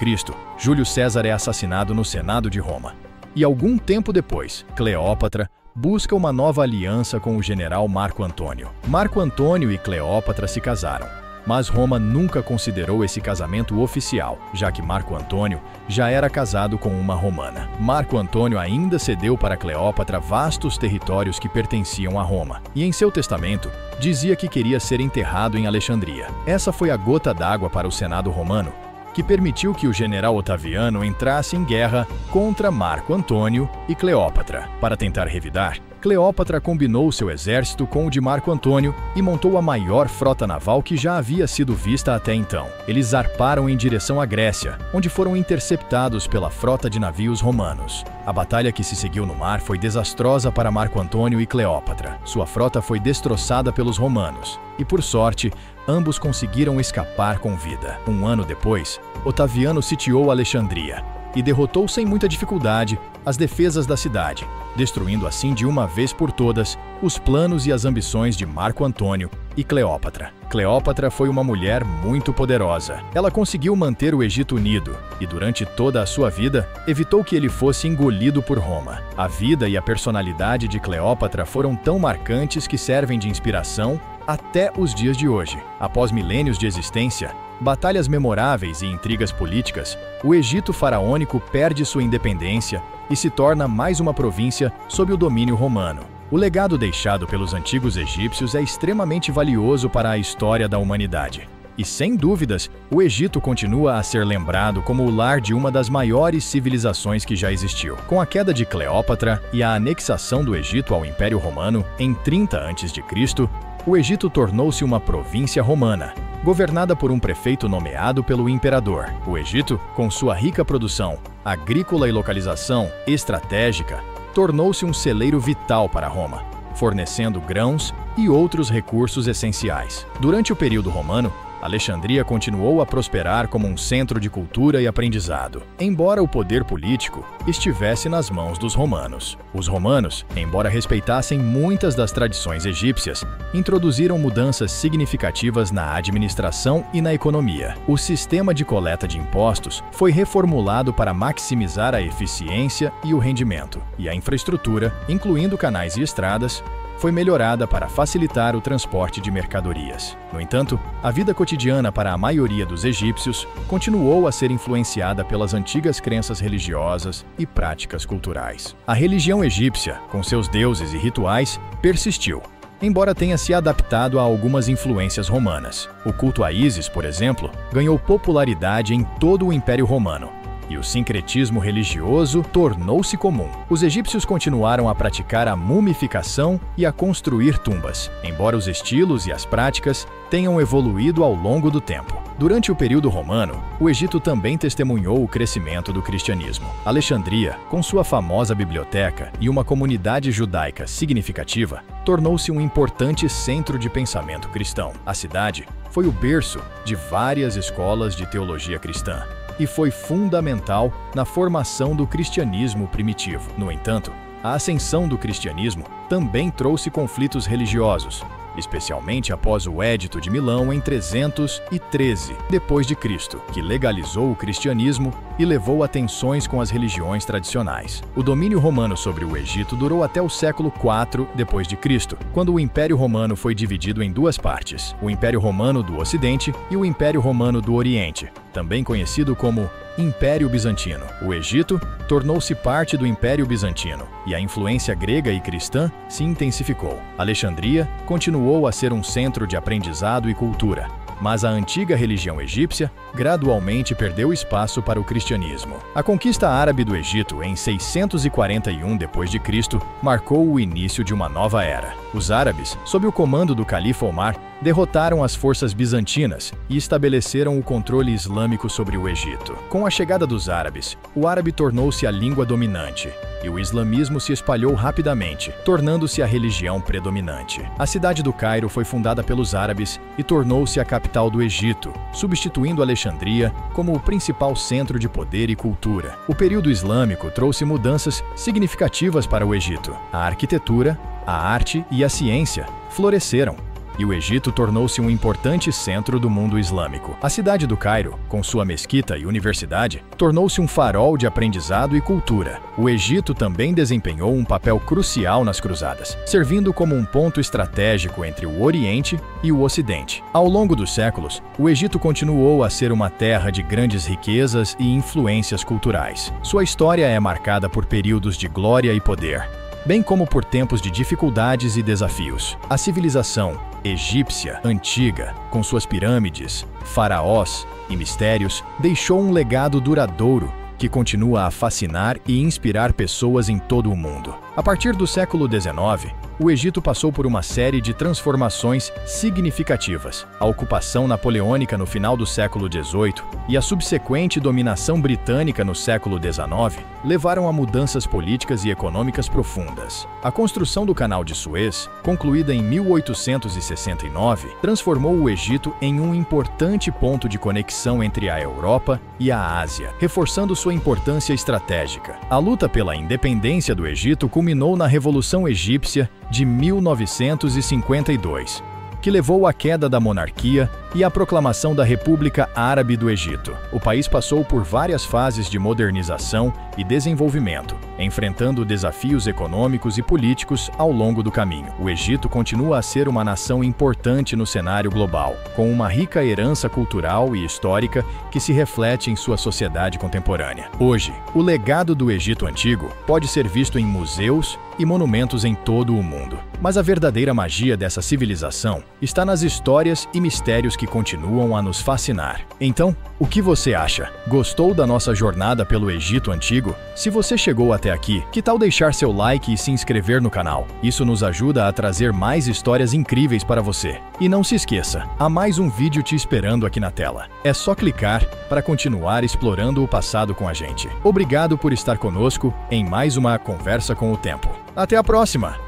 Júlio César é assassinado no Senado de Roma. E algum tempo depois, Cleópatra busca uma nova aliança com o general Marco Antônio. Marco Antônio e Cleópatra se casaram, mas Roma nunca considerou esse casamento oficial, já que Marco Antônio já era casado com uma romana. Marco Antônio ainda cedeu para Cleópatra vastos territórios que pertenciam a Roma, e em seu testamento dizia que queria ser enterrado em Alexandria. Essa foi a gota d'água para o Senado romano, que permitiu que o general Otaviano entrasse em guerra contra Marco Antônio e Cleópatra. Para tentar revidar, Cleópatra combinou seu exército com o de Marco Antônio e montou a maior frota naval que já havia sido vista até então. Eles zarparam em direção à Grécia, onde foram interceptados pela frota de navios romanos. A batalha que se seguiu no mar foi desastrosa para Marco Antônio e Cleópatra. Sua frota foi destroçada pelos romanos, e por sorte, ambos conseguiram escapar com vida. Um ano depois, Otaviano sitiou Alexandria e derrotou sem muita dificuldade as defesas da cidade, destruindo assim de uma vez por todas os planos e as ambições de Marco Antônio e Cleópatra. Cleópatra foi uma mulher muito poderosa. Ela conseguiu manter o Egito unido e, durante toda a sua vida, evitou que ele fosse engolido por Roma. A vida e a personalidade de Cleópatra foram tão marcantes que servem de inspiração até os dias de hoje. Após milênios de existência, batalhas memoráveis e intrigas políticas, o Egito faraônico perde sua independência e se torna mais uma província sob o domínio romano. O legado deixado pelos antigos egípcios é extremamente valioso para a história da humanidade. E, sem dúvidas, o Egito continua a ser lembrado como o lar de uma das maiores civilizações que já existiu. Com a queda de Cleópatra e a anexação do Egito ao Império Romano em 30 a.C., o Egito tornou-se uma província romana, governada por um prefeito nomeado pelo imperador. O Egito, com sua rica produção agrícola e localização estratégica, tornou-se um celeiro vital para Roma, fornecendo grãos e outros recursos essenciais. Durante o período romano, Alexandria continuou a prosperar como um centro de cultura e aprendizado, embora o poder político estivesse nas mãos dos romanos. Os romanos, embora respeitassem muitas das tradições egípcias, introduziram mudanças significativas na administração e na economia. O sistema de coleta de impostos foi reformulado para maximizar a eficiência e o rendimento, e a infraestrutura, incluindo canais e estradas, foi melhorada para facilitar o transporte de mercadorias. No entanto, a vida cotidiana para a maioria dos egípcios continuou a ser influenciada pelas antigas crenças religiosas e práticas culturais. A religião egípcia, com seus deuses e rituais, persistiu, embora tenha se adaptado a algumas influências romanas. O culto a Ísis, por exemplo, ganhou popularidade em todo o Império Romano, e o sincretismo religioso tornou-se comum. Os egípcios continuaram a praticar a mumificação e a construir tumbas, embora os estilos e as práticas tenham evoluído ao longo do tempo. Durante o período romano, o Egito também testemunhou o crescimento do cristianismo. Alexandria, com sua famosa biblioteca e uma comunidade judaica significativa, tornou-se um importante centro de pensamento cristão. A cidade foi o berço de várias escolas de teologia cristã e foi fundamental na formação do cristianismo primitivo. No entanto, a ascensão do cristianismo também trouxe conflitos religiosos, especialmente após o Édito de Milão em 313 d.C., que legalizou o cristianismo e levou a tensões com as religiões tradicionais. O domínio romano sobre o Egito durou até o século IV d.C., quando o Império Romano foi dividido em duas partes, o Império Romano do Ocidente e o Império Romano do Oriente, também conhecido como Império Bizantino. O Egito tornou-se parte do Império Bizantino e a influência grega e cristã se intensificou. Alexandria continuou a ser um centro de aprendizado e cultura, mas a antiga religião egípcia gradualmente perdeu espaço para o cristianismo. A conquista árabe do Egito em 641 d.C. marcou o início de uma nova era. Os árabes, sob o comando do califa Omar, derrotaram as forças bizantinas e estabeleceram o controle islâmico sobre o Egito. Com a chegada dos árabes, o árabe tornou-se a língua dominante e o islamismo se espalhou rapidamente, tornando-se a religião predominante. A cidade do Cairo foi fundada pelos árabes e tornou-se a capital do Egito, substituindo Alexandria como o principal centro de poder e cultura. O período islâmico trouxe mudanças significativas para o Egito. A arquitetura, a arte e a ciência floresceram, e o Egito tornou-se um importante centro do mundo islâmico. A cidade do Cairo, com sua mesquita e universidade, tornou-se um farol de aprendizado e cultura. O Egito também desempenhou um papel crucial nas cruzadas, servindo como um ponto estratégico entre o Oriente e o Ocidente. Ao longo dos séculos, o Egito continuou a ser uma terra de grandes riquezas e influências culturais. Sua história é marcada por períodos de glória e poder, bem como por tempos de dificuldades e desafios. A civilização egípcia antiga, com suas pirâmides, faraós e mistérios, deixou um legado duradouro que continua a fascinar e inspirar pessoas em todo o mundo. A partir do século XIX, o Egito passou por uma série de transformações significativas. A ocupação napoleônica no final do século XVIII e a subsequente dominação britânica no século XIX levaram a mudanças políticas e econômicas profundas. A construção do Canal de Suez, concluída em 1869, transformou o Egito em um importante ponto de conexão entre a Europa e a Ásia, reforçando sua importância estratégica. A luta pela independência do Egito culminou na Revolução Egípcia de 1952, que levou à queda da monarquia e à proclamação da República Árabe do Egito. O país passou por várias fases de modernização e desenvolvimento, enfrentando desafios econômicos e políticos ao longo do caminho. O Egito continua a ser uma nação importante no cenário global, com uma rica herança cultural e histórica que se reflete em sua sociedade contemporânea. Hoje, o legado do Egito Antigo pode ser visto em museus e monumentos em todo o mundo. Mas a verdadeira magia dessa civilização está nas histórias e mistérios que continuam a nos fascinar. Então, o que você acha? Gostou da nossa jornada pelo Egito Antigo? Se você chegou até aqui, que tal deixar seu like e se inscrever no canal? Isso nos ajuda a trazer mais histórias incríveis para você. E não se esqueça, há mais um vídeo te esperando aqui na tela. É só clicar para continuar explorando o passado com a gente. Obrigado por estar conosco em mais uma Conversa com o Tempo. Até a próxima!